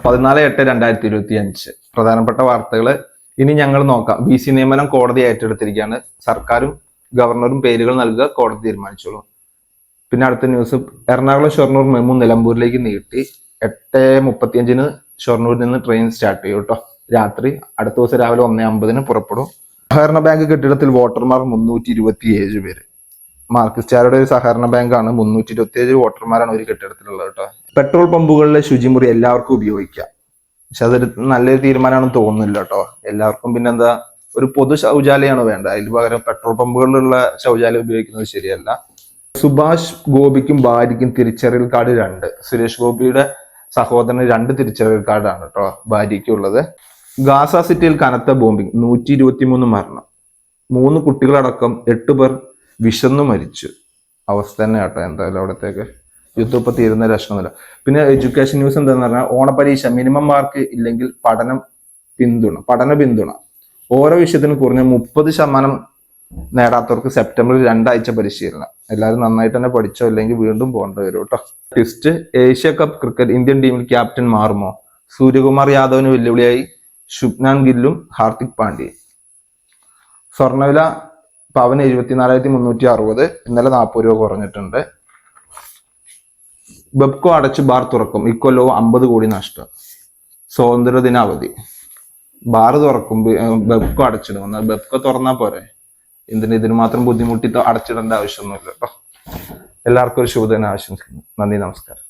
14/8/2025 പ്രധാനപ്പെട്ട വാർത്തകൾ ഇനി ഞങ്ങൾ നോക്കാം. BC നിയമനം കോടതി ഏറ്റെടുത്തിരിക്കുകയാണ്. സർക്കാരും ഗവർണറും പേരുകൾ നൽകുക, കോടതി തീരുമാനിച്ചോളൂ. പിന്നെ അടുത്ത ന്യൂസ്, എറണാകുളം ഷൊർണൂർ മെമു നിലമ്പൂരിലേക്ക് നീട്ടി. 8:35 ഷൊർണൂരിൽ നിന്ന് ട്രെയിൻ സ്റ്റാർട്ട് ചെയ്യും കേട്ടോ. രാത്രി അടുത്ത ദിവസം രാവിലെ 1:50 പുറപ്പെടും. സഹകരണ ബാങ്ക് കെട്ടിടത്തിൽ വോട്ടർമാർ 327 പേര്. മാർക്സിസ്റ്റുകാരുടെ ഒരു സഹകരണ ബാങ്കാണ്. 327 വോട്ടർമാരാണ് ഒരു കെട്ടിടത്തിലുള്ളത് കേട്ടോ. പെട്രോൾ പമ്പുകളിലെ ശുചിമുറി എല്ലാവർക്കും ഉപയോഗിക്കാം. പക്ഷെ അതൊരു നല്ലൊരു തീരുമാനമാണെന്ന് തോന്നുന്നില്ല കേട്ടോ. എല്ലാവർക്കും പിന്നെന്താ, ഒരു പൊതു ശൗചാലയമാണ് വേണ്ടത്. അതിന് പകരം പെട്രോൾ പമ്പുകളിലുള്ള ശൗചാലയം ഉപയോഗിക്കുന്നത് ശരിയല്ല. സുഭാഷ് ഗോപിക്കും ഭാര്യയ്ക്കും തിരിച്ചറിയൽ കാർഡ് 2. സുരേഷ് ഗോപിയുടെ സഹോദരന് 2 തിരിച്ചറിയൽ കാർഡാണ് കേട്ടോ ഭാര്യയ്ക്ക് ഉള്ളത്. ഗാസ സിറ്റിയിൽ കനത്ത ബോംബിംഗ്, 123 മരണം, 3 കുട്ടികളടക്കം 8 പേർ വിശന്നു മരിച്ചു. അവസ്ഥ തന്നെ കേട്ടോ. എന്തായാലും അവിടത്തേക്ക് യുദ്ധം ഇപ്പൊ തീരുന്ന ലക്ഷണമില്ല. പിന്നെ എഡ്യൂക്കേഷൻ ന്യൂസ് എന്താന്ന് പറഞ്ഞാൽ, ഓണപരീക്ഷ മിനിമം മാർക്ക് ഇല്ലെങ്കിൽ പഠന പിന്തുണ ഓരോ വിഷയത്തിനും കുറഞ്ഞ 30% നേടാത്തവർക്ക് സെപ്റ്റംബറിൽ 2 ആഴ്ച പരിശീലനം. എല്ലാവരും നന്നായിട്ട് തന്നെ പഠിച്ചോ, ഇല്ലെങ്കിൽ വീണ്ടും പോകേണ്ടി വരും കേട്ടോ. Twist, Asia cup cricket Indian ടീമിൽ ക്യാപ്റ്റൻ മാറുമോ? സൂര്യകുമാർ യാദവിന് വെല്ലുവിളിയായി ശുഭ്മാൻ ഗില്ലും ഹാർദിക് പാണ്ഡ്യയും. സ്വർണ്ണവില പവന് 74,360, ഇന്നലെ 40 രൂപ കുറഞ്ഞിട്ടുണ്ട്. ബെബ്കോ അടച്ച് ബാർ തുറക്കും, ഇക്കൊല്ലവും 50 കോടി നഷ്ടം. സ്വാതന്ത്ര്യദിന അവധി. ബാർ തുറക്കും, ബെബ്കോ അടച്ചിടും. എന്നാൽ ബെബ്കോ തുറന്നാ പോരെ, ഇതിന് മാത്രം ബുദ്ധിമുട്ടി അടച്ചിടേണ്ട ആവശ്യമൊന്നുമില്ല കേട്ടോ. എല്ലാവർക്കും ഒരു ശുഭദിനം ആശംസിക്കുന്നു. നന്ദി, നമസ്കാരം.